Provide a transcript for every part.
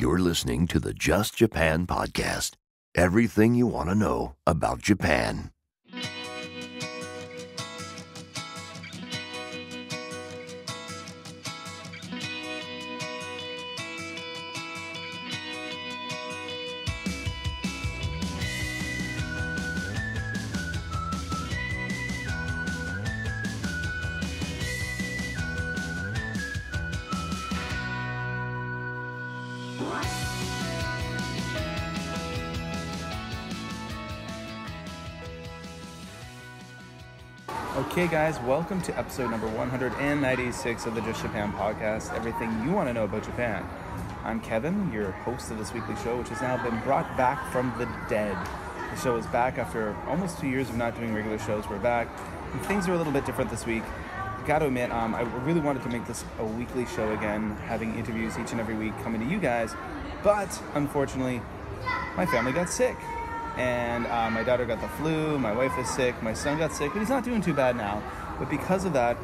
You're listening to the Just Japan podcast. Everything you want to know about Japan. Okay guys, welcome to episode number 196 of the Just Japan podcast, everything you want to know about Japan. I'm Kevin, your host of this weekly show, which has now been brought back from the dead. The show is back after almost 2 years of not doing regular shows. We're back, and things are a little bit different this week. Gotta admit, I really wanted to make this a weekly show again, having interviews each and every week coming to you guys, but unfortunately, my family got sick. And my daughter got the flu, my wife is sick, my son got sick, but he's not doing too bad now. But because of that,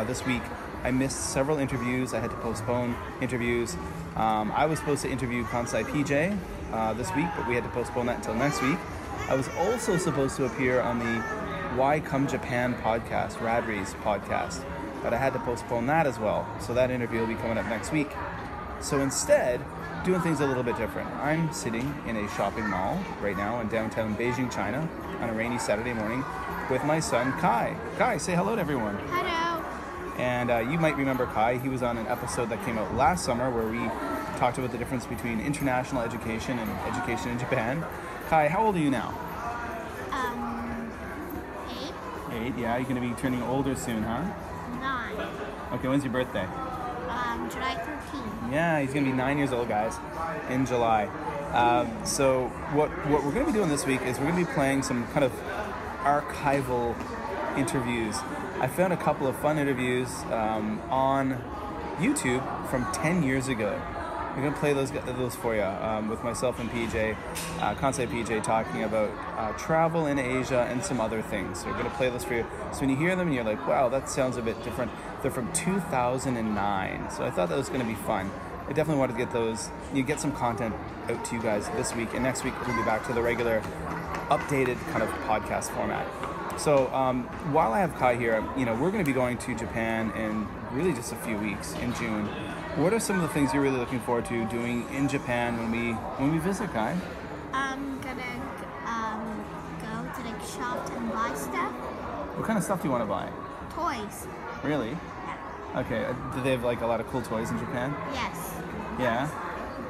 this week, I missed several interviews. I had to postpone interviews. I was supposed to interview Kansai PeeJay this week, but we had to postpone that until next week. I was also supposed to appear on the Why Come Japan podcast, Radri's podcast, but I had to postpone that as well. So that interview will be coming up next week. So instead, doing things a little bit different. I'm sitting in a shopping mall right now in downtown Beijing, China, on a rainy Saturday morning with my son, Kai. Kai, say hello to everyone. Hello. And you might remember Kai. He was on an episode that came out last summer where we talked about the difference between international education and education in Japan. Kai, how old are you now? 8. 8, yeah. You're going to be turning older soon, huh? 9. Okay, when's your birthday? July 13th. Yeah, he's going to be 9 years old, guys, in July. So what we're going to be doing this week is we're going to be playing some kind of archival interviews. I found a couple of fun interviews on YouTube from 10 years ago. We're going to play those for you with myself and PeeJay, Kansai PeeJay, talking about travel in Asia and some other things. So we're going to play those for you. So when you hear them and you're like, wow, that sounds a bit different. They're from 2009. So I thought that was going to be fun. I definitely wanted to get those, get some content out to you guys this week. And next week we'll be back to the regular updated kind of podcast format. So while I have Kai here, we're going to be going to Japan in really just a few weeks in June. What are some of the things you're really looking forward to doing in Japan when we visit, Kai? I'm gonna go to the shop and buy stuff. What kind of stuff do you want to buy? Toys. Really? Yeah. Okay. Do they have like a lot of cool toys in Japan? Yes. Yeah.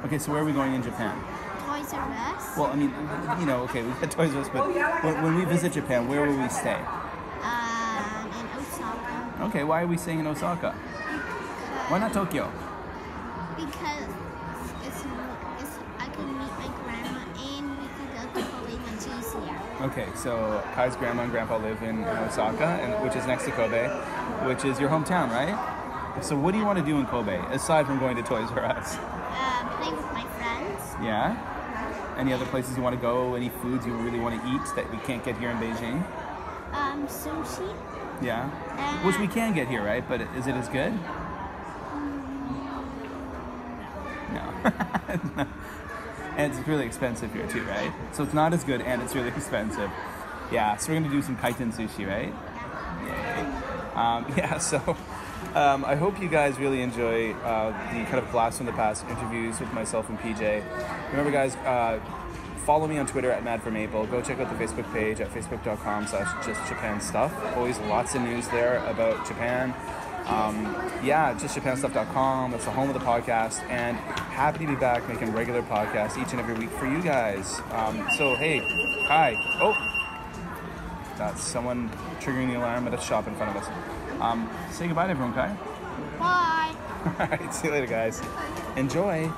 Okay. So where are we going in Japan? Toys R Us. Well, I mean, okay, we've got Toys R Us, but when we visit Japan, where will we stay? In Osaka. Okay. Why are we staying in Osaka? Why not Tokyo? Because I can meet my grandma and we can go to Kobe much easier. Okay, so Kai's grandma and grandpa live in Osaka, which is next to Kobe, which is your hometown, right? So what do you want to do in Kobe, aside from going to Toys R Us? Play with my friends. Yeah? Any other places you want to go? Any foods you really want to eat that we can't get here in Beijing? Sushi. Yeah? Which we can get here, right? But is it as good? No. And it's really expensive here too, right? So it's not as good and it's really expensive. Yeah, so we're going to do some kaiten sushi, right? Yay. So I hope you guys really enjoy the kind of blast from the past interviews with myself and PeeJay. Remember guys, follow me on Twitter at MadForMaple. Go check out the Facebook page at facebook.com/JustJapanStuff. Always lots of news there about Japan. JustJapanStuff.com. That's the home of the podcast, and happy to be back making regular podcasts each and every week for you guys. So hey, Kai. Oh, that's someone triggering the alarm at a shop in front of us. Say goodbye to everyone, Kai. Bye. All right, see you later, guys. Enjoy.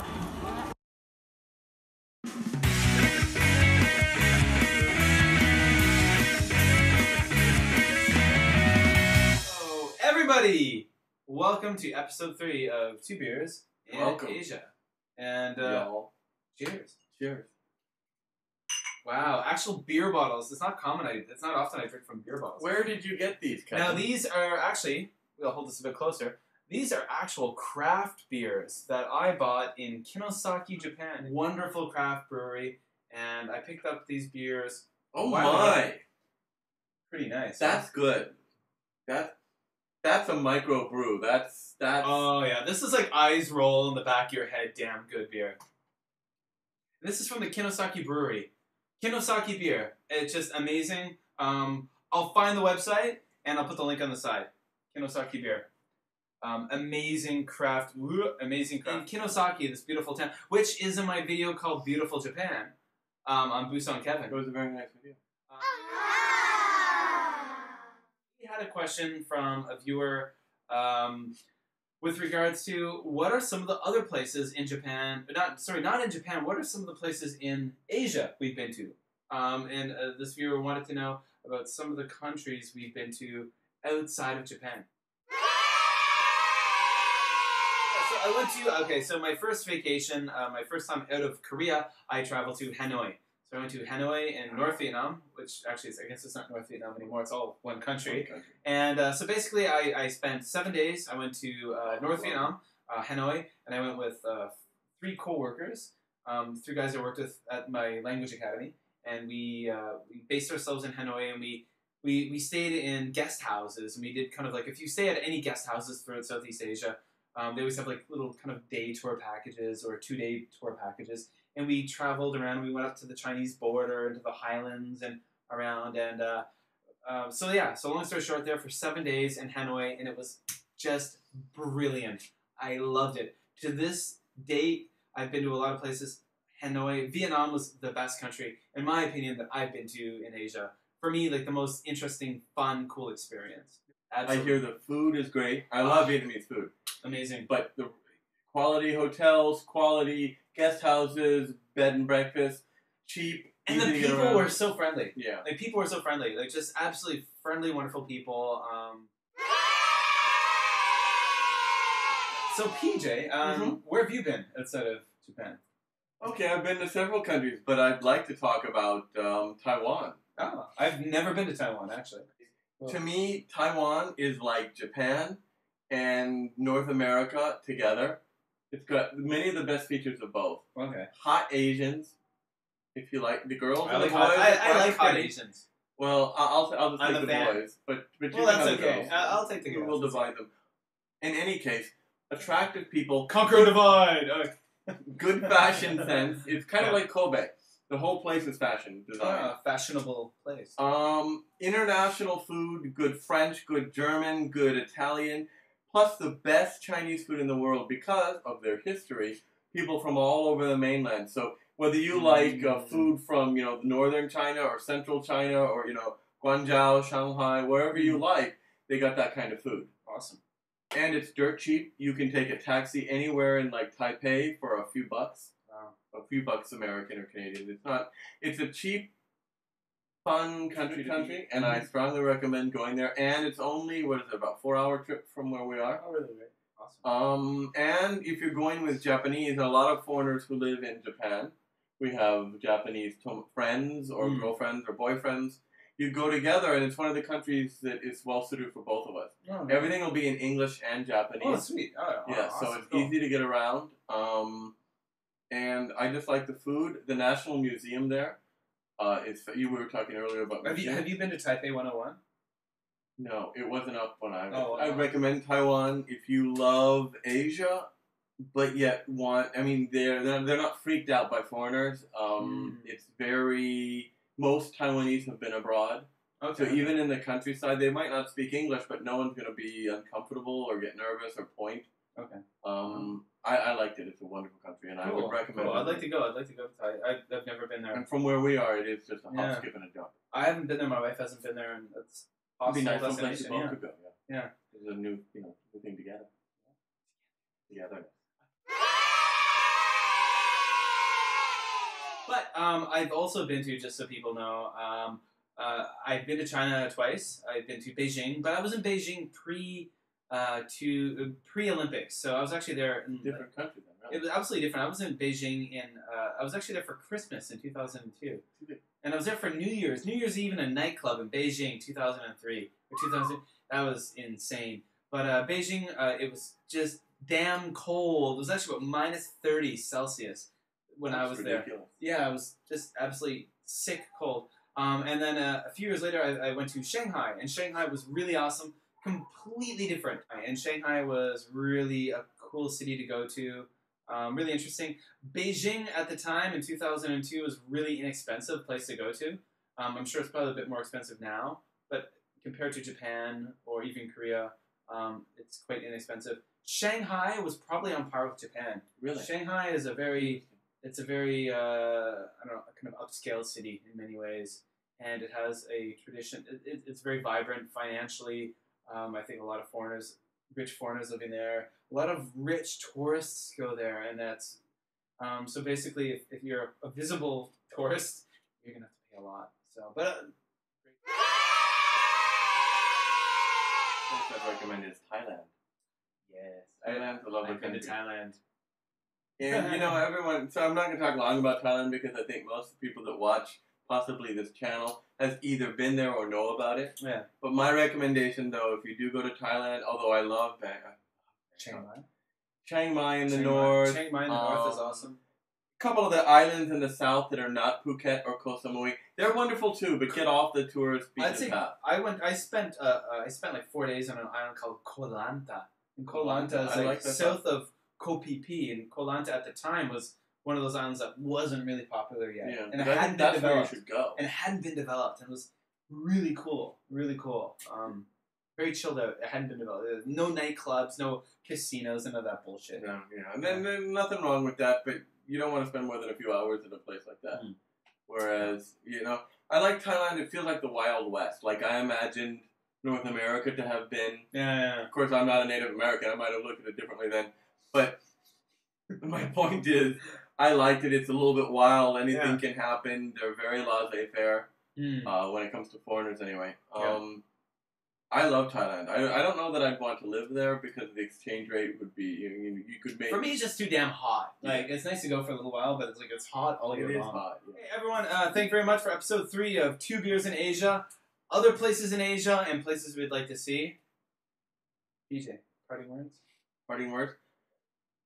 Everybody, welcome to episode 3 of 2 Beers in Asia. And cheers. Cheers. Wow, actual beer bottles. It's not common. It's not often I drink from beer bottles. Where did you get these, Kevin? Now these are actually, we'll hold this a bit closer. These are actual craft beers that I bought in Kinosaki, Japan. Wonderful craft brewery. And I picked up these beers. Oh Wow. my! Pretty nice. That's good. That's a micro brew. That's. Oh yeah, this is like eyes roll in the back of your head. Damn good beer. This is from the Kinosaki Brewery. Kinosaki beer. It's just amazing. I'll find the website and I'll put the link on the side. Kinosaki beer. Amazing craft. Amazing craft. In Kinosaki, this beautiful town, which is in my video called Beautiful Japan. On Busan Kevin. It was a very nice video. We had a question from a viewer with regards to what are some of the other places in Japan, not in Japan, what are some of the places in Asia we've been to? And this viewer wanted to know about some of the countries we've been to outside of Japan. So I went to, so my first vacation, my first time out of Korea, I traveled to Hanoi. So I went to Hanoi in North Vietnam, which actually I guess it's not North Vietnam anymore, it's all one country. And so basically I spent 7 days. I went to North Vietnam, Hanoi, and I went with 3 co-workers, 3 guys I worked with at my language academy. And we based ourselves in Hanoi, and we stayed in guest houses, and we did kind of like, if you stay at any guest houses throughout Southeast Asia, they always have like little kind of day tour packages or 2-day tour packages. And we traveled around. We went up to the Chinese border, into the highlands and around. And so long story short, there for 7 days in Hanoi, and it was just brilliant. I loved it. To this date, I've been to a lot of places. Hanoi, Vietnam was the best country, in my opinion, that I've been to in Asia. For me, like the most interesting, fun, cool experience. Absolutely. I hear the food is great. I love Vietnamese food. Amazing. But the quality hotels, quality guest houses, bed and breakfast, cheap. And the people were so friendly. Yeah. Like, people were so friendly. Like, just absolutely friendly, wonderful people. So, PeeJay, where have you been outside of Japan? Okay, I've been to several countries, but I'd like to talk about Taiwan. Oh, I've never been to Taiwan, actually. Well, to me, Taiwan is like Japan and North America together. It's got many of the best features of both. Okay. Hot Asians, if you like the girls. I like the boys. I like hot Asians. Well, I'll just I'm take a the fan. boys, but you Well, can that's have the okay. girls. I'll take the girls. We'll divide them. In any case, attractive people, Conquer and divide. Okay. good fashion sense. It's kind of like Kobe. The whole place is fashion design. Fashionable place. International food, good French, good German, good Italian, plus the best Chinese food in the world because of their history. People from all over the mainland. So whether you like food from northern China or central China or Guangzhou, Shanghai, wherever you like, they got that kind of food. Awesome. And it's dirt cheap. You can take a taxi anywhere in like Taipei for a few bucks. A few bucks American or Canadian. It's a cheap, fun country, and I strongly recommend going there. And it's only, about 4-hour trip from where we are. Oh, really? Awesome. And if you're going with Japanese, a lot of foreigners who live in Japan, we have Japanese friends or girlfriends or boyfriends. You go together, and it's one of the countries that is well suited for both of us. Oh, Everything will be in English and Japanese. Oh, sweet. Oh, yeah, awesome. so it's easy to get around. And I just like the food. The National Museum there you were talking earlier about. Have you been to Taipei 101? No, it wasn't up when I was. Oh, I recommend Taiwan if you love Asia, but yet they're not freaked out by foreigners. It's most Taiwanese have been abroad. Okay. So even in the countryside, they might not speak English, but no one's going to be uncomfortable or get nervous or point. Okay. I liked it. It's a wonderful country, and I would recommend it. I'd like to go. I'd like to go to Thai. I've never been there. And from where we are, it is just a hop, skip, and a jump. I haven't been there. My wife hasn't been there, and it's It'd be nice possible someplace you both destination. could go. Yeah. It's a new thing together. Together. But I've also been to, just so people know, I've been to China twice. I've been to Beijing, but I was in Beijing pre-Olympics, so I was actually there in Different country then, right? It was absolutely different. I was in Beijing I was actually there for Christmas in 2002, and I was there for New Year's Eve in a nightclub in Beijing 2003 or 2000. That was insane. But Beijing, it was just damn cold. It was actually about minus 30 Celsius when I was there. Yeah, it was just absolutely sick cold. And then a few years later, I went to Shanghai, and Shanghai was really awesome, completely different. And Shanghai was really a cool city to go to, really interesting. Beijing at the time in 2002 was really inexpensive place to go to. I'm sure it's probably a bit more expensive now, but compared to Japan or even Korea, it's quite inexpensive. Shanghai was probably on par with Japan. Really? Shanghai is a very I don't know, kind of upscale city in many ways, and it has a tradition. It's very vibrant financially. I think a lot of rich foreigners living there. A lot of rich tourists go there, and that's so basically, if you're a visible tourist, you're gonna have to pay a lot. So, but I'd recommend is Thailand. yes, Thailand's a lovely I've been to country. Thailand. And everyone. So I'm not going to talk long about Thailand because I think most of the people that watch possibly this channel has either been there or know about it. Yeah. But my recommendation, though, if you do go to Thailand, although I love Chiang Mai in the north. Chiang Mai in the north is awesome. A couple of the islands in the south that are not Phuket or Koh Samui, they're wonderful too. But get off the tourist beaten path. I spent like 4 days on an island called Koh Lanta. And Koh Lanta is like south of Koh Phi Phi, and Koh Lanta at the time was one of those islands that wasn't really popular yet. Yeah, and it hadn't been developed. Where you should go. And it hadn't been developed, and it was really cool, really cool. Very chilled out. It hadn't been developed. No nightclubs, no casinos, none of that bullshit. Yeah, and then nothing wrong with that, but you don't want to spend more than a few hours in a place like that. Whereas, I like Thailand. It feels like the Wild West. Like I imagined North America to have been. Yeah. Of course, I'm not a Native American. I might have looked at it differently then. But my point is, I liked it. It's a little bit wild. Anything can happen. They're very laissez-faire when it comes to foreigners anyway. I love Thailand. I don't know that I'd want to live there because the exchange rate would be, you could make... For me, it's just too damn hot. Like, it's nice to go for a little while, but it's hot all year long. It is hot. Yeah. Hey, everyone, thank you very much for episode 3 of 2 Beers in Asia. Other places in Asia and places we'd like to see. PeeJay, parting words? Parting words?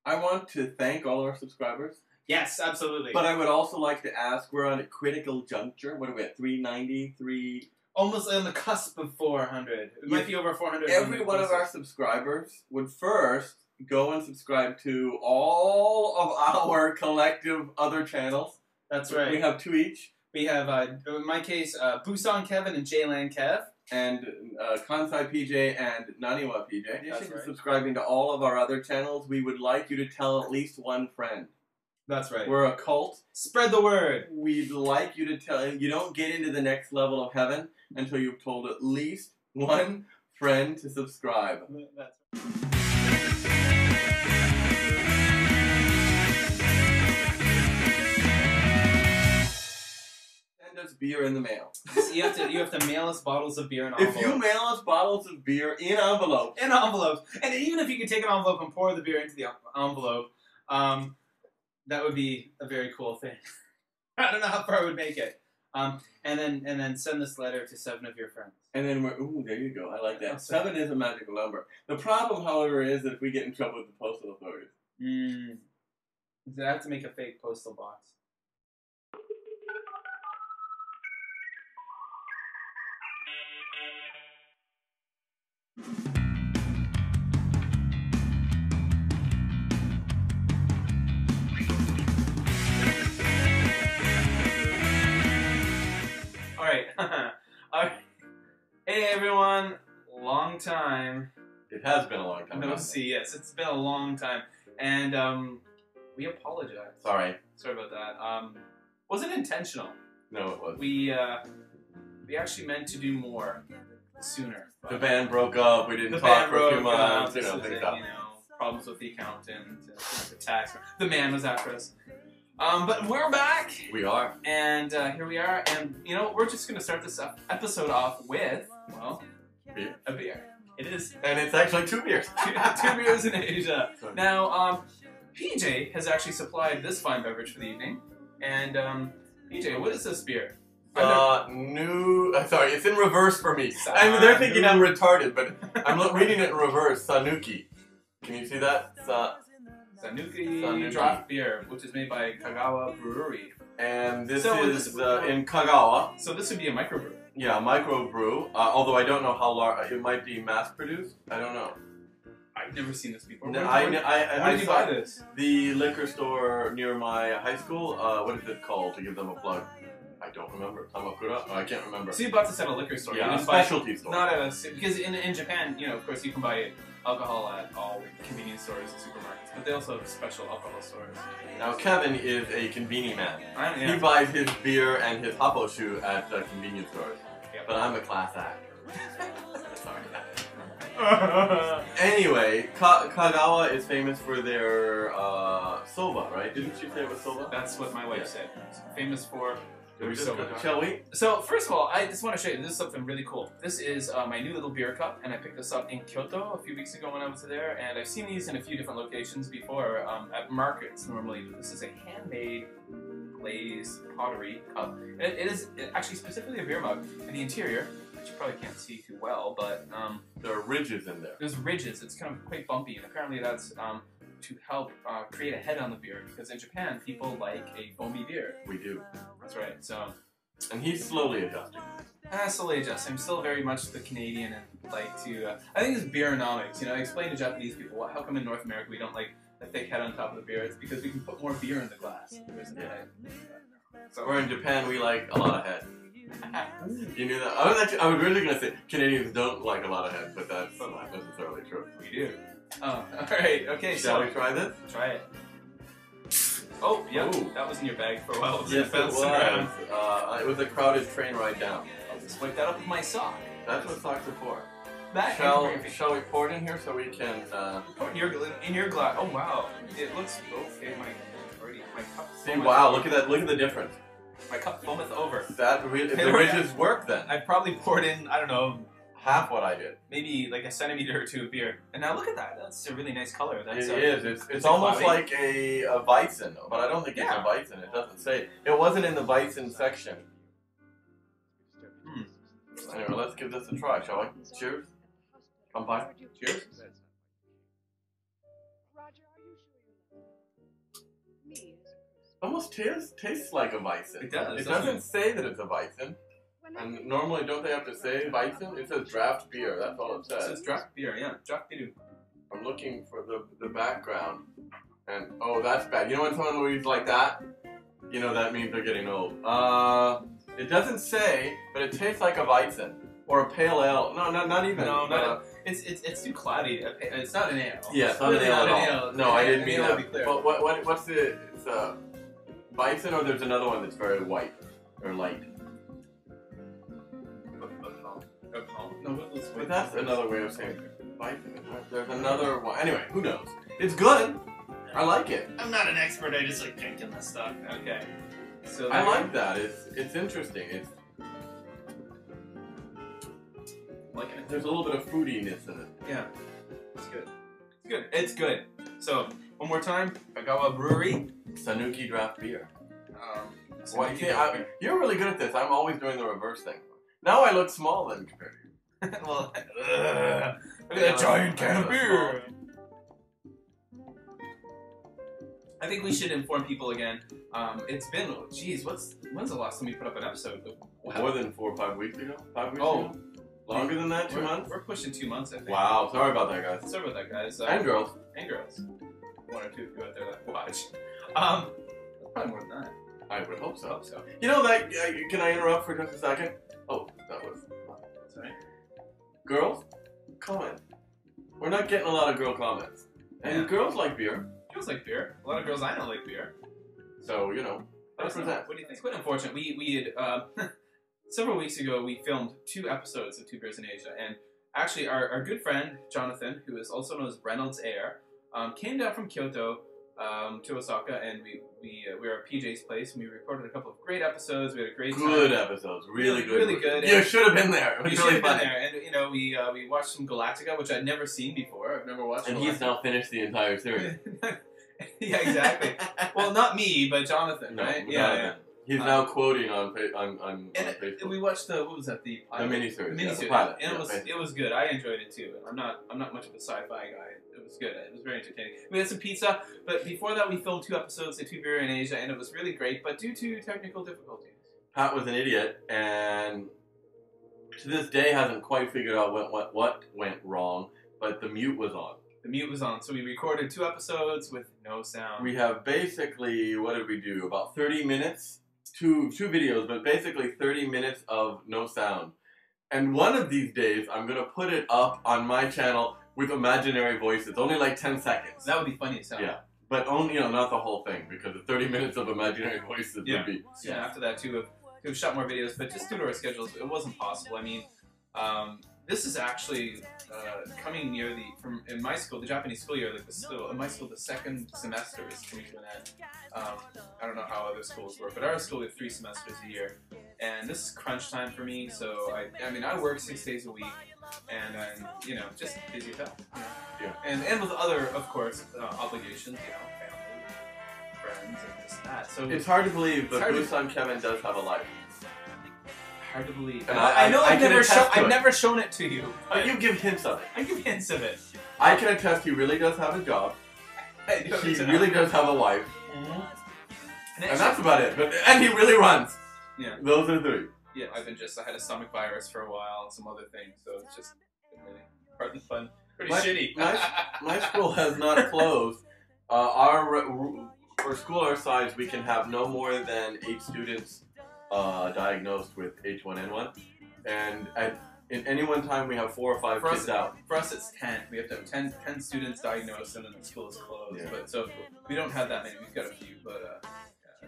I want to thank all our subscribers. Yes, absolutely. But I would also like to ask, we're on a critical juncture. What are we at? 390? Almost on the cusp of 400. It might be over 400. Every one of our subscribers would first go and subscribe to all of our collective other channels. That's right. We have 2 each. We have, in my case, Busan Kevin and Jaylan Kev. And Kansai PeeJay and Naniwa PeeJay. In addition to subscribing to all of our other channels, we would like you to tell at least one friend. That's right. We're a cult. Spread the word. We'd like you to tell him. You don't get into the next level of heaven until you've told at least one friend to subscribe. That's Send us beer in the mail. You have to mail us bottles of beer in envelopes. If you mail us bottles of beer in envelopes. In envelopes. And even if you could take an envelope and pour the beer into the envelope, that would be a very cool thing. I don't know how far I would make it. And then send this letter to 7 of your friends. And then there you go. I like that. 7 is a magical number. The problem, however, is that if we get in trouble with the postal authorities. I have to make a fake postal box. Alright. Hey everyone, long time. It has been a long time. No see, yes, it's been a long time. And we apologize. Sorry about that. Wasn't intentional. No, it wasn't. We actually meant to do more sooner. The band broke up, we didn't talk for a few months, problems with the accountant, the tax. The man was after us. But we're back. We are. And here we are. And, we're just going to start this episode off with, well, beer. A beer. It is. And it's actually 2 beers. 2 beers in Asia. Sorry. Now, PeeJay has actually supplied this fine beverage for the evening. And, PeeJay, what is this beer? Sorry, it's in reverse for me. And they're thinking I'm retarded, but I'm reading it in reverse. Sanuki. Can you see that? Sanuki draft beer, which is made by Kagawa Brewery. And this is in Kagawa. So this would be a microbrew. Yeah, microbrew. Although I don't know how large. It might be mass-produced. I don't know. I've never seen this before. No, Where did you buy this? The liquor store near my high school. What is it called? To give them a plug. I don't remember. Tamakura? Oh, I can't remember. So you bought this at a liquor store. Yeah, a specialty store. Not at a... Because in Japan, you know, of course, you can buy alcohol at all convenience stores and supermarkets, but they also have special alcohol stores. Now, Kevin is a convenient man. Yeah. He buys his beer and his haposhu at convenience stores. Yep. But I'm a class act. Sorry. Anyway, Kagawa is famous for their soba, right? Didn't you say it was soba? That's what my wife said. It's famous for... Shall we? So, first of all, I just want to show you, this is something really cool. This is my new little beer cup, and I picked this up in Kyoto a few weeks ago when I was there, and I've seen these in a few different locations before, at markets normally. This is a handmade glazed pottery cup. And it is actually specifically a beer mug. In the interior, which you probably can't see too well, but... there are ridges in there. There's ridges. It's kind of quite bumpy, and apparently that's... to help create a head on the beer, because in Japan people like a foamy beer. We do. That's right. So, and he's slowly adjusting. Slowly adjusting. I'm still very much the Canadian and like to. I think it's beeronomics. You know, I explain to Japanese people how come in North America we don't like a thick head on top of the beer. It's because we can put more beer in the glass. So, or in Japan we like a lot of head. You knew that? I was really gonna say Canadians don't like a lot of head, but that's not necessarily true. We do. Oh, alright, okay, Shall we try this? Try it. Oh, yeah, that was in your bag for a while. Yes, it was. It was a crowded train ride down. I'll just wipe that up with my sock. That's what socks are for. Shall we pour it in here so we can... Pour it in your glass. Oh, wow. It looks... Okay, my cup... See, wow, look at that. Look at the difference. My cup foameth over. The ridges work then. I probably poured in, I don't know... half what I did. Maybe like a centimeter or two of beer. And now look at that. That's a really nice color. That's it is. It's almost like a Weizen, but I don't think it's a Weizen. It doesn't say. It wasn't in the Weizen section. Anyway, let's give this a try, shall we? Cheers. Come by. Cheers. Almost tastes like a Weizen. It does. It doesn't say that it's a Weizen. And normally, don't they have to say Weizen? It says draft beer. That's all it says. It says draft beer, yeah. Draft beer. I'm looking for the background. And, oh, that's bad. You know when someone reads like that? You know that means they're getting old. It doesn't say, but it tastes like a Weizen. Or a pale ale. No, not even. No, it's too cloudy. It's not an ale. Yeah, it's not an ale at all. No, I didn't mean that. But what's the... It's a Weizen, or there's another one that's very white. Or light. No, but that's another way of saying Weizen. There's another one. Anyway, who knows? It's good. I like it. I'm not an expert. I just like drinking this stuff. Okay. So I like that. It's interesting. It's like there's a little bit of fruitiness in it. Yeah. It's good. It's good. It's good. So one more time, Kagawa Brewery, Sanuki draft beer. Beer. You're really good at this. I'm always doing the reverse thing. Now I look small then compared to you. Well, look at that giant can of beer. I think we should inform people again. It's been, geez, when's the last time we put up an episode? More than 4 or 5 weeks ago? 5 weeks ago? Longer than that? 2 months? We're pushing 2 months, I think. Wow, sorry about that, guys. Sorry about that, guys. And girls. And girls. 1 or 2 of you out there that watch. Probably more than that. I would hope so. You know that, can I interrupt for just a second? Oh, that was... Sorry. Girls, comment. We're not getting a lot of girl comments. And girls like beer. Girls like beer. A lot of girls I know like beer. So, you know, what do you think? It's quite unfortunate. We had, several weeks ago, we filmed 2 episodes of Two Beers in Asia. And actually, our good friend, Jonathan, who is also known as Reynolds Air, came down from Kyoto to Osaka, and we were at PeeJay's place, and we recorded a couple of great episodes. We had a great time. Good episodes, really good. Really good. You should have been there. You should have been there. And you know, we watched some Galactica, which I'd never seen before. I've never watched. And Galactica. He's now finished the entire series. Yeah, exactly. Well, not me, but Jonathan, right? Yeah. He's now quoting on And Facebook. we watched the miniseries. The miniseries. Yeah, the pilot. And Yeah, it was good. I enjoyed it too. I'm not much of a sci-fi guy. It was good. It was very entertaining. We had some pizza, but before that we filmed 2 episodes of Two Beer in Asia, and it was really great. But due to technical difficulties, Pat was an idiot, and to this day hasn't quite figured out what went wrong. But the mute was on. the mute was on, so we recorded 2 episodes with no sound. We have basically, what did we do? About 30 minutes, two videos, but basically 30 minutes of no sound. And one of these days, I'm going to put it up on my channel with imaginary voices, only like 10 seconds. That would be funny as hell. Yeah, but only, not the whole thing, because the 30 minutes of imaginary voices would be... Yeah, after that too, we've shot more videos, but just due to our schedules, it wasn't possible. I mean, this is actually coming near in my school, the Japanese school year, in my school, the second semester is coming to an end. I don't know how other schools work, but our school we have 3 semesters a year, and this is crunch time for me. So I work 6 days a week, and I'm just busy as hell. Yeah. And with other, of course, obligations, family, friends, and this and that. So It's hard to believe, but Blue Son Kevin does have a life. hard to believe. And I know I've I've never shown it to you. But you give hints of it. I give hints of it. I can attest he really does have a job. He really does have a wife. Mm-hmm. And that's about it. And he really runs. Yeah. Those are 3. Yeah, I had a stomach virus for a while and some other things, so it's just been really hard and fun. Pretty shitty. My school has not closed. For school our size, we can have no more than 8 students diagnosed with H1N1, and in any one time we have 4 or 5 kids out. For us, it's 10. We have to have 10 students diagnosed, and then the school is closed. Yeah. But so we don't have that many. We've got a few, but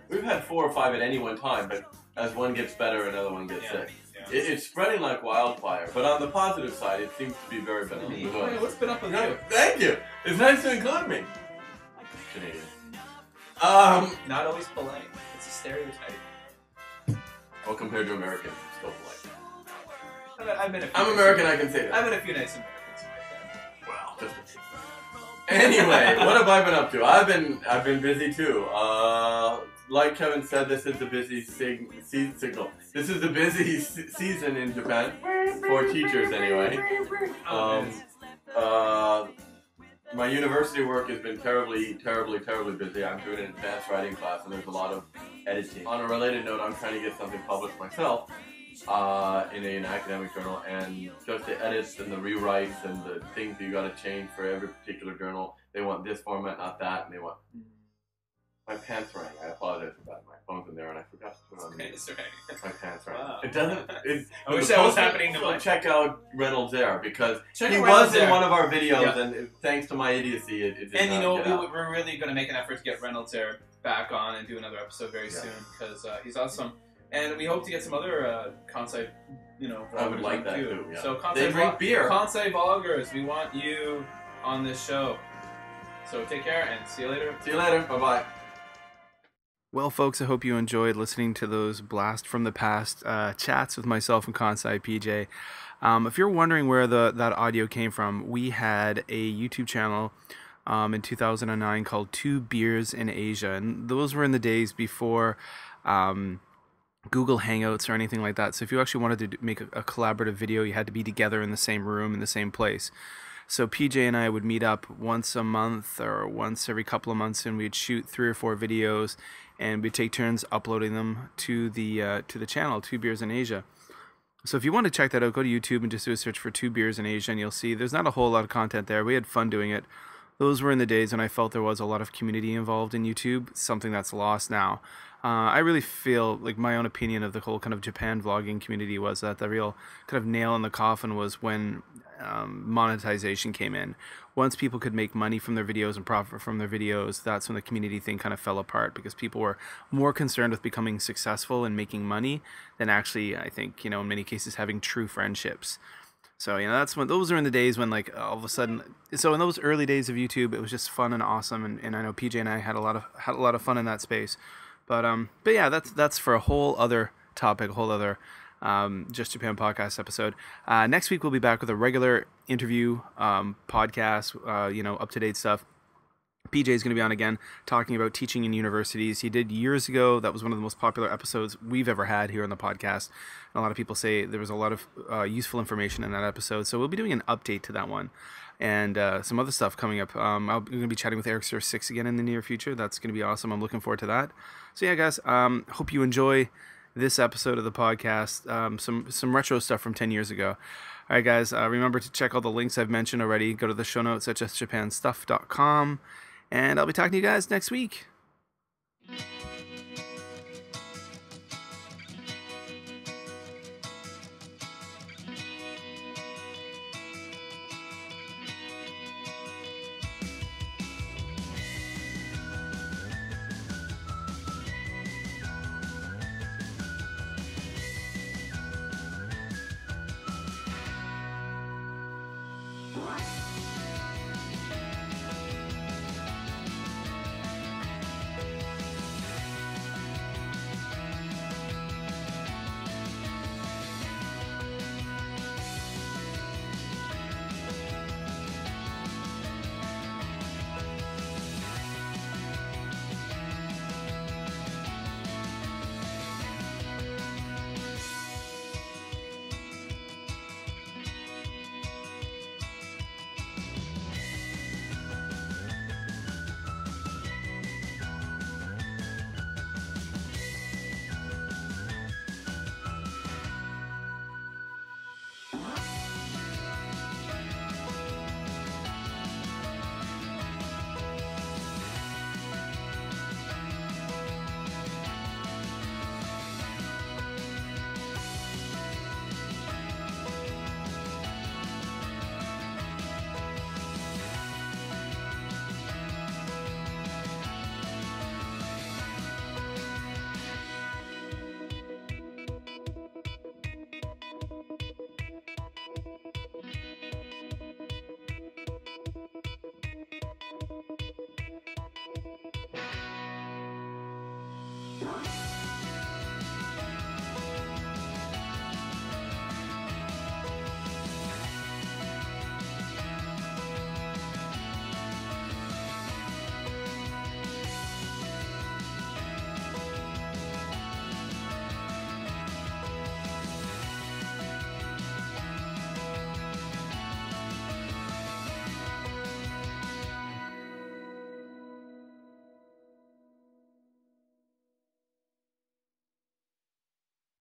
We've had 4 or 5 at any one time, but as one gets better, another one gets sick. Yeah. It's spreading like wildfire, but on the positive side, it seems to be very beneficial. Hey, what's been up with you? Thank you. It's nice to include me. Canadian. Not always polite. It's a stereotype. Well, compared to Americans, it's still polite. I'm American, I can say that. I've met a few nice Americans like that. Well, just a few. Anyway, what have I been up to? I've been busy too. Like Kevin said, this is the busy signal. This is the busy season in Japan for teachers, anyway. My university work has been terribly busy. I'm doing an advanced writing class, and there's a lot of editing. On a related note, I'm trying to get something published myself in an academic journal, and just the edits and the rewrites and the things that you got to change for every particular journal. They want this format, not that, and they want... My pants rang. I apologize for that. My phone's in there, and I forgot to put it on mute. It's okay. My pants rang. Wow. It doesn't... I wish that was happening to so my... check out Reynolds Air, because Check he out was Reynolds in Air. one of our videos, Yeah. and thanks to my idiocy, it did And not get out. we're really going to make an effort to get Reynolds Air back on and do another episode very soon, because he's awesome. And we hope to get some other Kansai, I would vloggers like on that too. too, yeah. So They drink beer. Kansai vloggers, we want you on this show. So take care and see you later. See you later. Bye-bye. Well, folks, I hope you enjoyed listening to those blast from the past chats with myself and Kansai PeeJay. If you're wondering where that audio came from, we had a YouTube channel in 2009 called 2 Beers in Asia, and those were in the days before Google Hangouts or anything like that. So if you actually wanted to make a collaborative video, you had to be together in the same room, in the same place. So PeeJay and I would meet up once a month or once every couple of months, and we'd shoot 3 or 4 videos, and we'd take turns uploading them to the channel, 2 Beers in Asia. So if you want to check that out, go to YouTube and just do a search for 2 Beers in Asia, and you'll see there's not a whole lot of content there. We had fun doing it. Those were in the days when I felt there was a lot of community involved in YouTube, something that's lost now. I really feel like my own opinion of the whole kind of Japan vlogging community was that the real kind of nail in the coffin was when monetization came in. Once people could make money from their videos and profit from their videos, that's when the community thing kind of fell apart, because people were more concerned with becoming successful and making money than actually, I think, in many cases having true friendships. So, that's when those are in the days when, like, all of a sudden, so in those early days of YouTube, it was just fun and awesome, and I know PeeJay and I had a lot of fun in that space. But yeah, that's for a whole other topic, a whole other Just Japan podcast episode. Next week we'll be back with a regular interview podcast, up to date stuff. PeeJay is going to be on again talking about teaching in universities. He did years ago. That was one of the most popular episodes we've ever had here on the podcast. And a lot of people say there was a lot of useful information in that episode. So we'll be doing an update to that one. And some other stuff coming up. I'm going to be chatting with Eric Sir 6 again in the near future. That's going to be awesome. I'm looking forward to that. So yeah, guys, hope you enjoy this episode of the podcast. Some retro stuff from 10 years ago. All right, guys, remember to check all the links I've mentioned already. Go to the show notes at justjapanstuff.com. And I'll be talking to you guys next week. Bye.